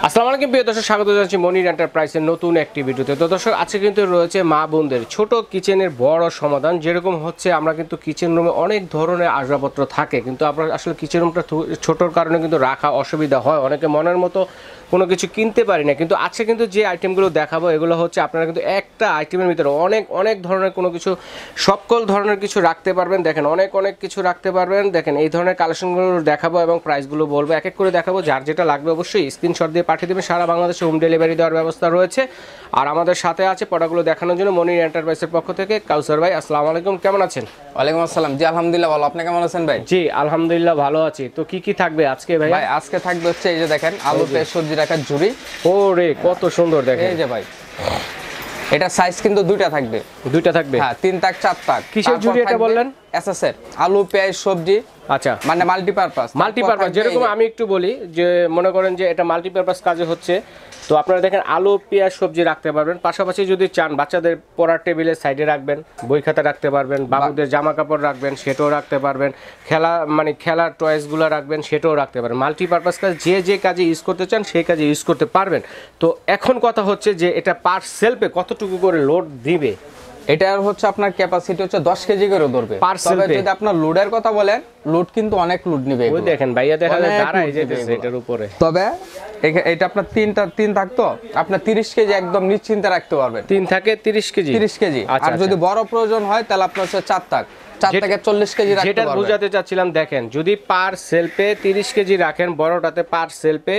আসসালামু আলাইকুম প্রিয় দর্শক, স্বাগত জানাচ্ছি মনির এন্টারপ্রাইজের নতুন একটি ভিডিওতে। তো দর্শক, আজকে কিন্তু রয়েছে মা বোনদের ছোট কিচেনের বড় সমাধান। যেরকম হচ্ছে আমরা কিন্তু কিচেন রুমে অনেক ধরনের আসবাবপত্র থাকে, কিন্তু আমরা আসলে কিচেন রুমটা ছোটোর কারণে কিন্তু রাখা অসুবিধা হয়, অনেকে মনের মতো কোনো কিছু কিনতে পারি না। কিন্তু আজকে কিন্তু যে আইটেমগুলো দেখাবো এগুলো হচ্ছে আপনারা কিন্তু একটা আইটেমের ভিতরে অনেক অনেক ধরনের কোনো কিছু সকল ধরনের কিছু রাখতে পারবেন। দেখেন অনেক অনেক কিছু রাখতে পারবেন। দেখেন এই ধরনের কালেকশনগুলো দেখাবো এবং প্রাইসগুলো বলবো, এক এক করে দেখাবো। যার যেটা লাগবে অবশ্যই স্ক্রিনশট দিয়ে পাঠিয়ে দেবেন। সারা বাংলাদেশে হোম ডেলিভারি দেওয়ার ব্যবস্থা রয়েছে। আর আমাদের সাথে আছে প্রোডাক্টগুলো দেখানোর জন্য মনির এন্টারপ্রাইজের পক্ষ থেকে কাউসার ভাই। আসসালামু আলাইকুম, কেমন আছেন? ওয়ালাইকুম আসসালাম। জি আলহামদুলিল্লাহ ভালো, আপনি কেমন আছেন ভাই? জি আলহামদুলিল্লাহ ভালো আছি। তো কি কি থাকবে আজকে ভাই? ভাই আজকে থাকবে হচ্ছে এই যে দেখেন আলু পেঁয়াজ সবজি রাখার ঝুড়ি। ওরে কত সুন্দর দেখেন। এই যে ভাই এটা সাইজ কিন্তু দুইটা থাকবে। দুইটা থাকবে? হ্যাঁ, 3 তাক 4 তাক। কিসের ঝুড়ি এটা বললেন? এসএসএর আলু পেঁয়াজ সবজি। আচ্ছা, মানে মাল্টিপারপাস। মাল্টিপারপাস। যেরকম আমি একটু বলি যে মনে করেন যে এটা মাল্টিপারপাস কাজে হচ্ছে। তো আপনারা দেখেন আলু পেঁয়াজ সবজি রাখতে পারবেন। পাশাপাশি যদি চান বাচ্চাদের পড়ার টেবিলের সাইডে রাখবেন, বই খাতা রাখতে পারবেন, বাবুদের জামা কাপড় রাখবেন সেটাও রাখতে পারবেন, খেলার টয়েসগুলো রাখবেন সেটাও রাখতে পারবেন। মাল্টিপারপাস কাজ যে কাজে ইউজ করতে চান সেই কাজে ইউজ করতে পারবেন। তো এখন কথা হচ্ছে যে এটা পার সেলফে কতটুকু করে লোড দিবে? এটার হচ্ছে আপনার ক্যাপাসিটি হচ্ছে 10 কেজি করে ধরবে। তবে যদি আপনার লোডের কথা বলেন, লোড কিন্তু অনেক লোড নেবে। ওই দেখেন ভাইয়া দেখা যায় দাঁড়ায় যেতেছে এটার উপরে। তবে এটা আপনার তিন থাকতো, আপনার 30 কেজি একদম নিশ্চিন্তে রাখতে পারবেন। 3 থাকে 30 কেজি। 30 কেজি। আর যদি বড় প্রয়োজন হয় তাহলে আপনার হচ্ছে 4 তাক, 4 থেকে 40 কেজি রাখতে পারবেন। যেটা বোঝাতে চাচ্ছিলাম, দেখেন যদি পার সেলফে 30 কেজি রাখেন, বড়টাতে পার সেলফে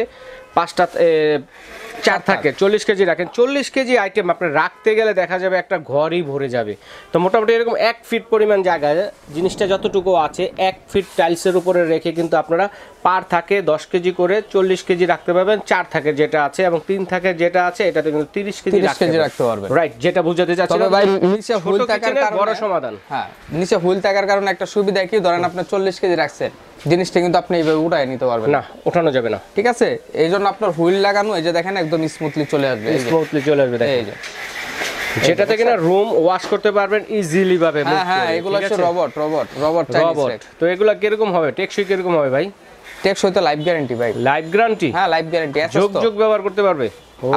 4 থাকে 40 কেজি রাখেন, 40 কেজি আইটেম আপনি রাখতে গেলে দেখা যাবে একটা ঘরই ভরে যাবে। তো মোটামুটি এরকম 1 ফিট পরিমাণ জায়গায় জিনিসটা যতটুকু আছে 1 ফিট টাইলসের উপরে রেখে কিন্তু আপনারা পার থাকে 10 কেজি করে 40 কেজি রাখতে পারবেন। 4 থাকে যেটা আছে এবং 3 থাকে যেটা আছে, এটাতে কিন্তু 30 কেজি রাখতে পারবেন। রাইট, যেটা বুঝাতে চাচ্ছিলাম। ভাই নিচে হুল থাকার কারণে বড় সমাধান। হ্যাঁ, নিচে হুল থাকার কারণে একটা সুবিধা কি, ধরেন আপনি 40 কেজি রাখছেন, জিনিসটা কিন্তু আপনি এইভাবে উঠায় নিতে পারবেন না, ওঠানো যাবে না। ঠিক আছে, এই জন্য আপনার হুইল লাগানো, এই যে দেখেন একদম স্মুথলি চলে আসবে। দেখেন যেটাতে কিনা রুম ওয়াশ করতে পারবেন ইজিলি ভাবে। হ্যাঁ, এগুলো হচ্ছে রোবট চাইনিজ। তো এগুলা কিরকম হবে, টেকসই কিরকম হবে ভাই? টেকসই তো লাইফ গ্যারান্টি ভাই। Life guarantee? হ্যাঁ, লাইফ গ্যারান্টি। যোগ ব্যবহার করতে পারবে।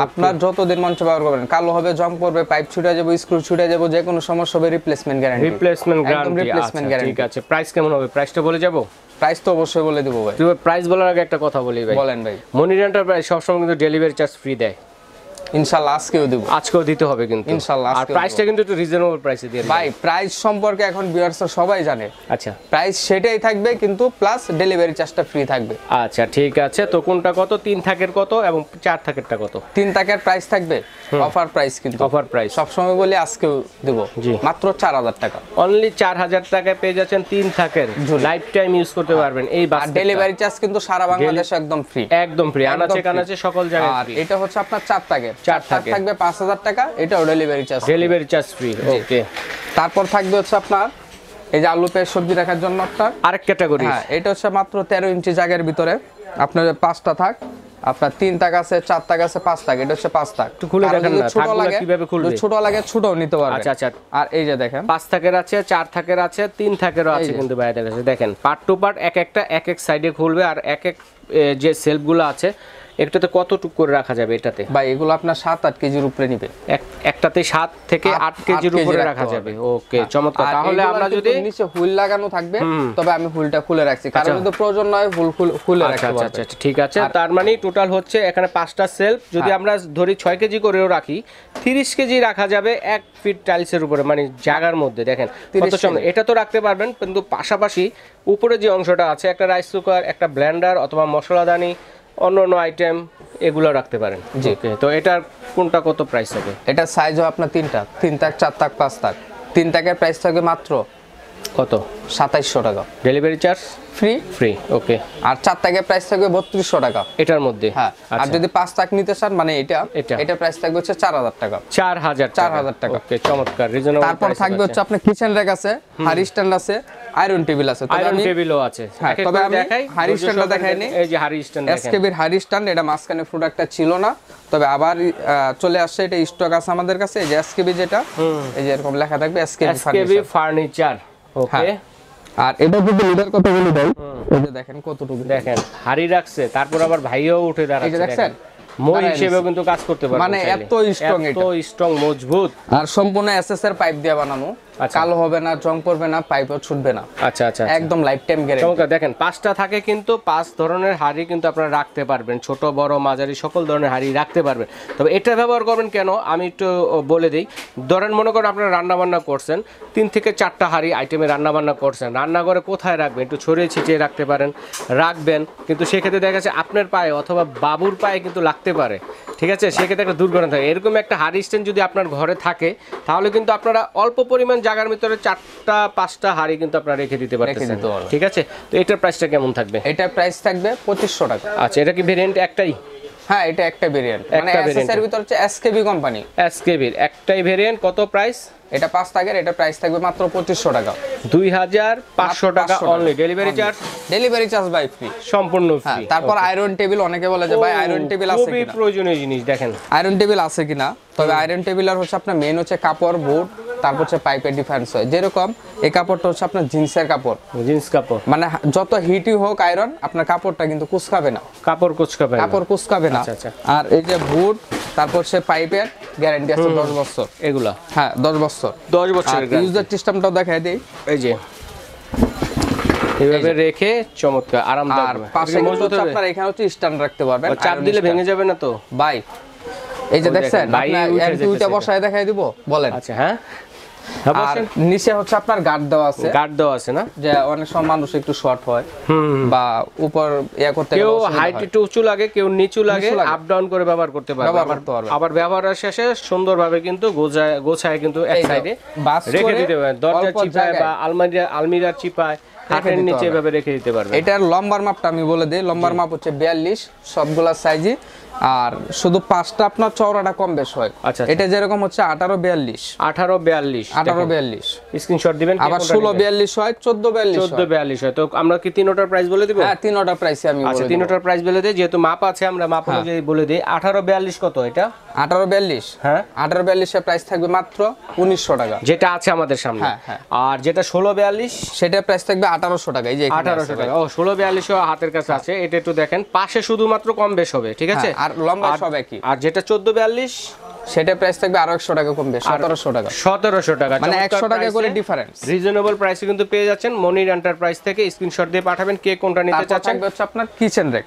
আপনার যতদিন মন ব্যবহার করবেন, কালো হবে, জং পড়বে, পাইপ ছুটে যাবে, স্ক্রু ছুটে যাবে, যে কোনো সমস্যা হবে রিপ্লেসমেন্ট গ্যারান্টি। ঠিক আছে। প্রাইস কেমন হবে? প্রাইসটা বলে যাব? প্রাইস তো অবশ্যই বলে দেব ভাই। তুই প্রাইস বলার আগে একটা কথা বলি ভাই। বলেন ভাই। মনির এন্টারপ্রাইজ সবসময় কিন্তু ডেলিভারি চার্জ ফ্রি দেয়। ইনশাআল্লাহ আজকেও দিতে হবে কিন্তু ইনশাআল্লাহ। আর প্রাইসটা কিন্তু একটু রিজনেবল প্রাইসে দিয়ে ভাই। প্রাইস সম্পর্কে এখন ভিউয়ার্সরা সবাই জানে। আচ্ছা, প্রাইস সেটাই থাকবে, কিন্তু প্লাস ডেলিভারি চার্জটা ফ্রি থাকবে। আচ্ছা ঠিক আছে। তো কোনটা কত? 3 থাকের কত এবং 4 থাকেরটা কত? 3 থাকের প্রাইস থাকবে অফার প্রাইস, কিন্তু অফার প্রাইস সবসময় বলি আজকেও দেব মাত্র 4000 টাকা। অনলি 4000 টাকায় পেয়ে যাচ্ছেন 3 থাকের, লাইফ টাইম ইউজ করতে পারবেন এই বাস। ডেলিভারি চার্জ কিন্তু সারা বাংলাদেশে একদম ফ্রি। একদম ফ্রি, আনাচে কানাচে সকল জায়গায় ফ্রি। এটা হচ্ছে আপনার 4 থাকের, 4 থাকবে 5000 টাকা, এটাও ডেলিভারি চার্জ ফ্রি। ওকে। তারপর থাকবে হচ্ছে আপনার এই যে আলু পেঁয়াজ সবজি রাখার জন্য আপনার আরেক ক্যাটাগরি। হ্যাঁ, এটা হচ্ছে মাত্র 13 ইঞ্চি জায়গার ভিতরে আপনার 5টা থাক, আপনার 3 তাক আছে, 4 তাক আছে, 5 তাক। এটা হচ্ছে 5 তাক। একটু খুলে দেখেন না, থাকগুলো কিভাবে খুলবে? ছোট লাগে ছোটও নিতে পারবে। আচ্ছা। আর এই যে দেখেন 5 থাকের আছে, 4 থাকের আছে, 3 থাকেরও আছে কিন্তু বাইরে আছে। দেখেন পার্ট টু পার্ট এক এক সাইডে খুলবে। আর এক যে সেলফগুলো আছে একটাতে কতটুকু করে রাখা যাবে এটাতে? ভাই এগুলো আপনার 7-8 কেজির উপরে নিবে। একটাতে 7 থেকে 8 কেজির উপরে রাখা যাবে। ওকে, চমৎকার। তাহলে আমরা যদি নিচে হুইল লাগানো থাকবে, তবে আমি হুইলটা খুলে রাখছি, কারণ যদি প্রয়োজন নয় হুইল খুলে রাখতে পারবে। আচ্ছা ঠিক আছে। তার মানে টোটাল হচ্ছে এখানে 5টা সেলফ। যদি আমরা ধরি 6 কেজি করেও রাখি, 30 কেজি রাখা যাবে 1 ফিট টাইলসের উপরে, মানে জায়গার মধ্যে। দেখেন কত চমৎকার। এটা তো রাখতে পারবেন, কিন্তু পাশাপাশি উপরে যে অংশটা আছে, একটা রাইস কুকার, একটা ব্লেন্ডার অথবা মশলাদানি, অন্য আইটেম এগুলো রাখতে পারেন। ওকে। তো এটার কোনটা কত প্রাইস হবে? এটা সাইজ হবে আপনার 3টা, 3 তাক, 4 তাক, 5 তাক। 3 তাকের প্রাইস থাকবে মাত্র কত? 2700 টাকা। Delivery charge free. ওকে। আর 4 তাকের প্রাইস থাকবে 3200 টাকা এটার মধ্যে। হ্যাঁ। আর যদি 5 তাক নিতে চান, মানে এটা প্রাইস থাকবে হচ্ছে 4000 টাকা। 4000 টাকা। ওকে, চমৎকার, রিজনেবল। তারপর থাকবে হচ্ছে আপনার কিচেন র্যাক আছে, হাড়ি স্ট্যান্ড আছে, আয়রন টেবিল আছে। আয়রন টেবিলও আছে। তবে আমি হাড়ি স্ট্যান্ডটা দেখাইনি। এই যে হাড়ি স্ট্যান্ড, এসকেবির হাড়ি স্ট্যান্ড, এটা মাঝখানে প্রোডাক্টটা ছিল না, তবে আবার চলে আসছে। এটা স্টক আছে আমাদের কাছে। এই যে এসকেবি, যেটা এই যে এরকম লেখা থাকবে এসকেবি ফার্নিচার। ওকে। আর এটা যদি লিডার কথা বলি ভাই, এই যে দেখেন কতটুকু, দেখেন হাড়ি রাখছে, তারপর আবার ভাইও উঠে দাঁড়াচ্ছে। এই যে দেখছেন মই হিসেবেও কিন্তু কাজ করতে পারবে, মানে এত স্ট্রং, এত স্ট্রং মজবুত। আর সম্পূর্ণ এসএস এর পাইপ দিয়ে বানানো, কালো হবে না, জং পড়বে না, পাইপও ছুটবে না। আচ্ছা আচ্ছা, একদম লাইফ টাইম গ্যারান্টি। চমৎকার। দেখেন 5টা থাকে কিন্তু 5 ধরনের হাঁড়ি কিন্তু আপনারা রাখতে পারবেন, ছোট বড় মাঝারি সকল ধরনের হাঁড়ি রাখতে পারবেন। তবে এটা ব্যবহার করবেন কেন আমি একটু বলে দিই। ধরেন মনে করেন আপনারা রান্না বান্না করছেন, 3 থেকে 4টা হাঁড়ি আইটেমে রান্না বান্না করছেন, রান্নাঘরে কোথায় রাখবেন, একটু ছড়িয়ে ছিটিয়ে রাখতে পারেন, রাখবেন। কিন্তু সেক্ষেত্রে দেখা যাচ্ছে আপনার পায়ে অথবা বাবুর পায়ে কিন্তু লাগতে পারে, ঠিক আছে, সেক্ষেত্রে একটা দুর্ঘটনা থাকে। এরকম একটা হাঁড়ি স্ট্যান্ড যদি আপনার ঘরে থাকে তাহলে কিন্তু আপনারা অল্প পরিমাণ জায়গার ভিতরে 4টা 5টা হাঁড়ি কিন্তু আপনারা রেখে দিতে পারতেছেন, ঠিক আছে। তো এটার প্রাইসটা কেমন থাকবে? এটার প্রাইস থাকবে 2500 টাকা। আচ্ছা, এটা কি ভেরিয়েন্ট একটাই? হ্যাঁ, এটা একটা ভেরিয়েন্ট, মানে এসএস এর ভিতর হচ্ছে এসকেবি কোম্পানি, এসকেবির একটাই ভেরিয়েন্ট। কত প্রাইস? এটা 5 টাকার, এটা প্রাইস থাকবে মাত্র 2500 টাকা, 2500 টাকা only. Delivery charge? Delivery charge by free, সম্পূর্ণ ফ্রি। তারপর আয়রন টেবিল, অনেকে বলে যে ভাই আয়রন টেবিল আছে খুবই কিনা, প্রয়োজনীয় জিনিস। দেখেন আয়রন টেবিল আছে কিনা, তবে আয়রন টেবিল আর হচ্ছে আপনার মেইন হচ্ছে কাপড়, বোর্ড, তারপর হচ্ছে পাইপের ডিফারেন্স হয়। যেরকম এই কাপড়টা হচ্ছে আপনার জিন্সের কাপড়, জিন্স কাপড়, মানে যত হিটই হোক আয়রন, আপনার কাপড়টা কিন্তু কুচকাবে না, কাপড় কুচকাবে না, কাপড় কুচকাবে না। আচ্ছা আচ্ছা। আর এই যে বুট, তারপর হচ্ছে পাইপের গ্যারান্টি আছে 10 বছর, এগুলা? হ্যাঁ 10 বছর। 10 বছরের গ্যারান্টি। ইউজার সিস্টেমটাও দেখাই দেই, এই যে এইভাবে রেখে চমৎকার আরামদায়ক। আর পাশে কিন্তু হচ্ছে আপনার এখানে হচ্ছে স্ট্যান্ড রাখতে পারবেন, চাপ দিলে ভেঙে যাবে না তো ভাই? এই যে দেখছেন, আপনার দুইটা বসায় দেখাই দিব, বলেন। আচ্ছা, হ্যাঁ। আর নিচে হচ্ছে আপনার গার্ড দেওয়া আছে, গার্ড দেওয়া আছে না, যে অনেক সময় মানুষ একটু শর্ট হয় বা উপর করতে, কেউ হাইট একটু উঁচু লাগে, কেউ নিচু লাগে, আপ ডাউন করে ব্যবহার করতে পারবে। আবার ব্যবহারের শেষে সুন্দরভাবে কিন্তু গোছায় কিন্তু এক সাইডে রেখে দিতে পারবেন, দরজার চিপায় বা আলমিরার চিপায় খাটের নিচে এভাবে রেখে দিতে পারবেন। এটার লম্বার মাপটা আমি বলে দেই, লম্বার মাপ হচ্ছে 42, সবগুলা সাইজই। আর শুধু 5টা আপনার চওড়াটা কম বেশ হয়। আচ্ছা, এটা যেরকম হচ্ছে 18-42, 18-42 স্ক্রিনশট দিবেন। আবার 16-42 হয়, 14-42 হয়। তো আমরা কি তিনটার প্রাইস বলে দিব? হ্যাঁ, তিনটার প্রাইস আমি বলে দেব। আচ্ছা, তিনটার প্রাইস বলে দেই, যেহেতু মাপ আছে আমরা মাপ অনুযায়ী বলে দেই। 18-42 কত এটা? 18-42, হ্যাঁ 18-42 এর প্রাইস থাকবে মাত্র 1900 টাকা, যেটা আছে আমাদের সামনে। আর যেটা 16-42 সেটার প্রাইস থাকবে 1800 টাকা। এই যে 1800 টাকা। ও 16-42 হাতের কাছে আছে, এটা একটু দেখেন, পাশে শুধুমাত্র কম বেশ হবে, ঠিক আছে। আর লম্বা সব একই। আর যেটা 14-42 সেটা প্রাইস থাকবে আরো 100 টাকা কমবে, 1700 টাকা। 1700 টাকা, মানে 100 টাকা করে ডিফারেন্স। রিজনেবল প্রাইসে কিন্তু পেয়ে যাচ্ছেন মনির এন্টারপ্রাইজ থেকে। স্ক্রিনশট দিয়ে পাঠাবেন কে কোনটা নিতে চাচ্ছেন। তারপর হচ্ছে আপনার kitchen rack,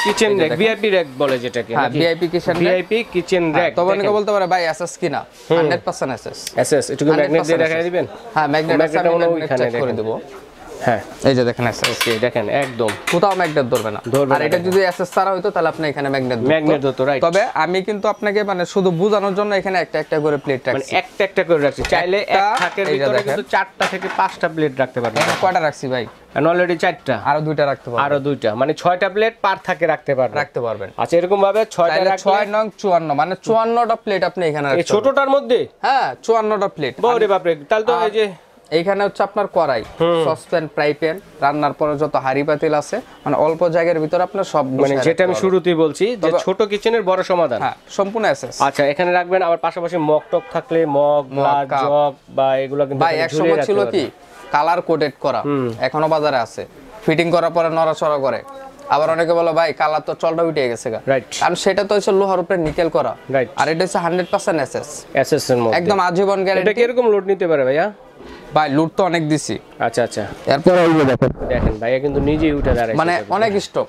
kitchen rack, VIP rack বলে যেটাকে। হ্যাঁ, VIP kitchen rack, VIP kitchen rack. তবে অনেকে বলতে পারে ভাই এসএস কিনা, 100% এসএস। এসএস একটু ম্যাগনেট দিয়ে দেখাই দিবেন। হ্যাঁ, ম্যাগনেট আমি ওইখানে করে দেব। হ্যাঁ, এই যে দেখেন এসএস, ওকে দেখেন একদম কোথাও ম্যাগনেট ধরবে না। আর এটা যদি এসএস ছাড়া হইতো তাহলে আপনি এখানে ম্যাগনেট ধরতো, রাইট। তবে আমি কিন্তু আপনাকে মানে শুধু বোঝানোর জন্য এখানে একটা একটা করে প্লেট রাখছি, মানে একটা একটা করে রাখছি। চাইলে এক থাকের ভিতরে কিন্তু 4টা থেকে 5টা প্লেট রাখতে পারবেন। এখানে কয়টা রাখছি ভাই? অলরেডি 4টা, আরো 2টা রাখতে পারবেন, আরো 2টা, মানে 6টা প্লেট পার থাকে রাখতে পারবেন। আচ্ছা, এরকম ভাবে 6টা রাখলে 6 নং 54, মানে 54টা প্লেট আপনি এখানে রাখতে এই ছোটটার মধ্যে। হ্যাঁ, 54টা প্লেট। বারে বাপ রে, তাহলে তো এই যে এইখানে হচ্ছে আপনার কড়াই, সসপ্যান, ফ্রাই প্যান, রান্নার পরে যত হাঁড়ি পাতিল আছে, মানে অল্প জায়গার ভিতরে আপনার সব, মানে যেটা আমি শুরুতেই বলছি যে ছোট কিচেনের বড় সমাধান। হ্যাঁ, সম্পূর্ণ এসএস। আচ্ছা, এখানে রাখবেন। আবার পাশাপাশি মগ টপ থাকলে মগ, গ্লাস, জগ বা এগুলো কিন্তু ভাই এক সময় ছিল কি কালার কোটেড করা, এখনো বাজারে আছে, ফিটিং করার পরে নড়াচড়া করে। আবার অনেকে বলে ভাই কালার তো চলটা উঠে গেছে, কারণ সেটা তো হচ্ছে লোহার উপরে নিকেল করা, আর এটা হচ্ছে 100% এসএস। এসএস এর মধ্যে একদম আজীবন গ্যারান্টি। এটা কি এরকম লোড নিতে পারে ভাইয়া? ভাই লোড তো অনেক দিছি। আচ্ছা আচ্ছা, এরপর দেখেন ভাইয়া কিন্তু নিজেই উঠে দাঁড়ায়, মানে অনেক স্টক,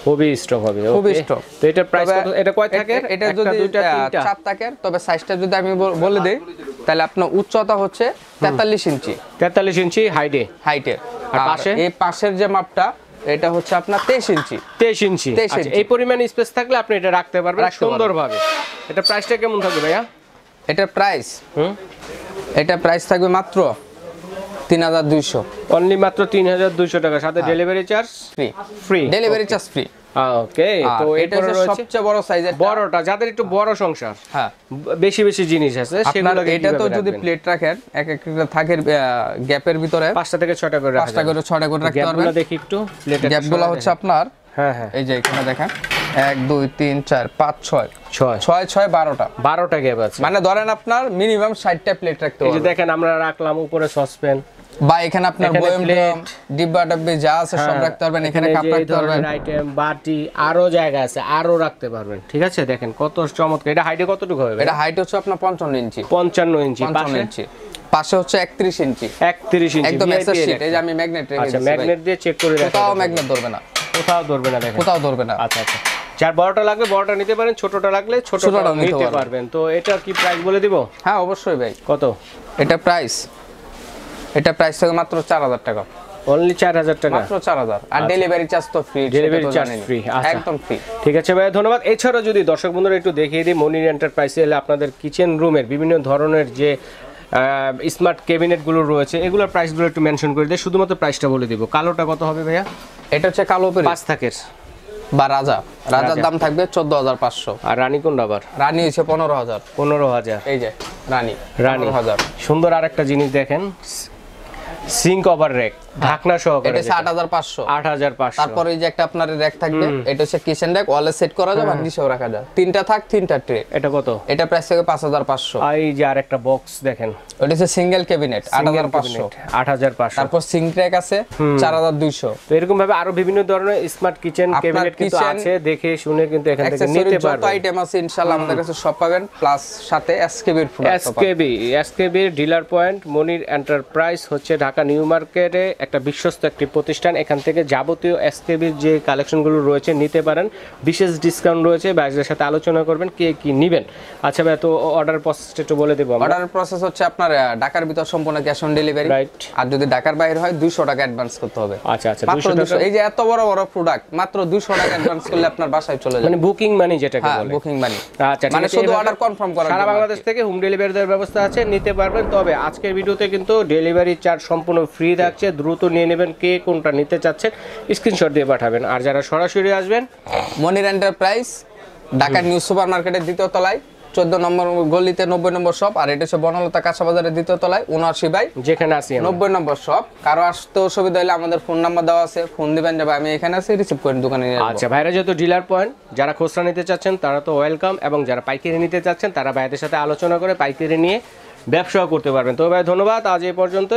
খুবই স্ট্রং হবে, খুবই স্ট্রং। তো এটা প্রাইস কত? এটা কয় থাকের? এটা যদি 4 থাকের, তবে সাইজটা যদি আমি বলে দেই তাহলে আপনার উচ্চতা হচ্ছে 43 ইঞ্চি, 43 ইঞ্চি হাইটে। আর পাশে এই পাশের যে মাপটা এটা হচ্ছে আপনার 23 ইঞ্চি। 23 ইঞ্চি। আচ্ছা, এই পরিমাণ স্পেস থাকলে আপনি এটা রাখতে পারবেন সুন্দরভাবে। এটা প্রাইসটা কেমন থাকবে ভাইয়া? এটার প্রাইস থাকবে মাত্র 3200, অনলি মাত্র 3200 টাকা, সাথে delivery charge free. Delivery charge free. Okay, তো এটা হচ্ছে সবচেয়ে বড় সাইজের, বড়টা, যাদের একটু বড় সংসার, হ্যাঁ বেশি বেশি জিনিস আছে, সেগুলো এটা তো যদি প্লেট রাখেন এক একটা থাকের গ্যাপের ভিতরে 5টা থেকে 6টা করে রাখতে 5টা করে 6টা করে রাখতে পারবেন। দেখি একটু প্লেটের গ্যাপগুলো হচ্ছে আপনার, হ্যাঁ হ্যাঁ, এই যে এখানে দেখেন 1 2 3 4 5 6 12টা 12টা গ্যাপ আছে। মানে ধরেন আপনার মিনিমাম 60টা প্লেট রাখতে হবে। এই যে দেখেন আমরা রাখলাম উপরে সসপ্যান, বা এখানে আপনার বয়ম ডিব্বা ডাব্বি যা আছে সব রাখতে পারবেন, এখানে কাপ রাখতে পারবেন, আইটেম বাটি আরো জায়গা আছে, আরো রাখতে পারবেন। ঠিক আছে, দেখেন কত চমৎকার। এটা হাইটে কতটুকু হবে? এটা হাইট হচ্ছে আপনার 55 ইঞ্চি। 55 ইঞ্চি। 55 ইঞ্চি। পাশে হচ্ছে 31 ইঞ্চি। 31 ইঞ্চি একদম এক্সেস শীট। এই যে আমি ম্যাগনেট রেখেছি। আচ্ছা, ম্যাগনেট দিয়ে চেক করে রাখা। কোথাও ম্যাগনেট ধরবে না। কোথাও ধরবে না, দেখেন কোথাও ধরবে না। আচ্ছা আচ্ছা, যার বড়টা লাগবে বড়টা নিতে পারেন, ছোটটা লাগলে ছোটটা নিতে পারবেন। তো এটা কি প্রাইস বলে দিব? হ্যাঁ অবশ্যই ভাই। কত এটা প্রাইস? এটা প্রাইস থেকে মাত্র 4000 টাকা। অনলি 4000 টাকা, মাত্র 4000। আর ডেলিভারি চার্জ তো ফ্রি। ডেলিভারি চার্জ ফ্রি, একদম ফ্রি। ঠিক আছে ভাই, ধন্যবাদ। এছাড়া যদি দর্শক বন্ধুরা একটু দেখিয়ে দিই, মনির এন্টারপ্রাইজে এলে আপনাদের কিচেন রুমের বিভিন্ন ধরনের যে স্মার্ট ক্যাবিনেটগুলো রয়েছে এগুলোর প্রাইসগুলো একটু মেনশন করে দিই, শুধুমাত্র প্রাইসটা বলে দিব। কালোটা কত হবে ভাইয়া? এটা হচ্ছে কালো পেরি 5 থাকের বা রাজার দাম থাকবে 14500। আর রানী কোনটা? আবার রানী হচ্ছে 15000। 15000। এই যে রানী 15000। সুন্দর আরেকটা জিনিস দেখেন, সিঙ্ক ওভার রেক ঢাকনা সহকারে, এটা 8500। 8500। তারপর এই যে একটা আপনার র্যাক থাকবে, এটা হচ্ছে কিচেন র্যাক, ওয়ালে সেট করা যাবে আর নিচেও রাখা যায়। তিনটা থাক, তিনটা ট্রে। এটা কত? এটা প্রাইস থেকে 5500। এই যে আরেকটা বক্স দেখেন, ওটা হচ্ছে সিঙ্গেল ক্যাবিনেট 8500। 8500। তারপর সিঙ্ক র্যাক আছে 4200। তো এরকম ভাবে আরো বিভিন্ন ধরনের স্মার্ট কিচেন ক্যাবিনেট কিন্তু আছে, দেখে শুনে কিন্তু এখান থেকে নিতে পারবেন। যত আইটেম আছে ইনশাআল্লাহ আমাদের কাছে সব পাবেন, প্লাস সাথে এসকেবি এর প্রোডাক্ট পাবেন। এসকেবি ডিলার পয়েন্ট মনির এন্টারপ্রাইজ হচ্ছে ঢাকা নিউ মার্কেটে একটা বিশ্বস্ত একটি প্রতিষ্ঠান। এখান থেকে যাবতীয় এসকেবির যে কালেকশনগুলো রয়েছে নিতে পারেন, বিশেষ ডিসকাউন্ট রয়েছে, বাইরের সাথে আলোচনা করবেন কে কি নেবেন। আচ্ছা ভাই, তো অর্ডার প্রসেসটা একটু বলে দেব। অর্ডার প্রসেস হচ্ছে আপনার ঢাকার ভিতর সম্পূর্ণ ক্যাশ অন ডেলিভারি, আর যদি ঢাকার বাইরে হয় 200 টাকা অ্যাডভান্স করতে হবে। আচ্ছা আচ্ছা, মাত্র 200। এই যে এত বড় বড় প্রোডাক্ট মাত্র 200 টাকা অ্যাডভান্স করলে আপনার বাসায় চলে যাবে, মানে বুকিং মানি যেটাকে বলে। Booking money. আচ্ছা, মানে শুধু অর্ডার কনফার্ম করার জন্য। সারা বাংলাদেশ থেকে হোম ডেলিভারি দেওয়ার ব্যবস্থা আছে, নিতে পারবেন। তবে আজকের ভিডিওতে কিন্তু ডেলিভারি চার্জ সম্পূর্ণ ফ্রি থাকছে, দ্রুত নিয়ে নেবেন। কে কোনটা নিতে চাচ্ছেন স্ক্রিনশট দিয়ে পাঠাবেন। আর যারা সরাসরি আসবেন, মনির এন্টারপ্রাইজ ঢাকা নিউ সুপার মার্কেটের দ্বিতীয় তলায় 14 নম্বর গলিতে 90 নম্বর শপ, আর এটা হচ্ছে বনলতা কাঁচা বাজারের দ্বিতীয় তলায় 79 বাই যেখানে আসি 90 নম্বর শপ। কারো আসতে অসুবিধা হলে আমাদের ফোন নাম্বার দেওয়া আছে, ফোন দিবেন, যাবে আমি এখানে আছি, রিসিভ করে দোকানে নিয়ে আসবো। আচ্ছা ভাইরা, যেহেতু ডিলার পয়েন্ট, যারা খুচরা নিতে চাচ্ছেন তারা তো ওয়েলকাম, এবং যারা পাইকারি নিতে চাচ্ছেন তারা ভাইদের সাথে আলোচনা করে পাইকারি নিয়ে ব্যবসা করতে পারবেন। তো ভাই ধন্যবাদ, আজ এই পর্যন্ত।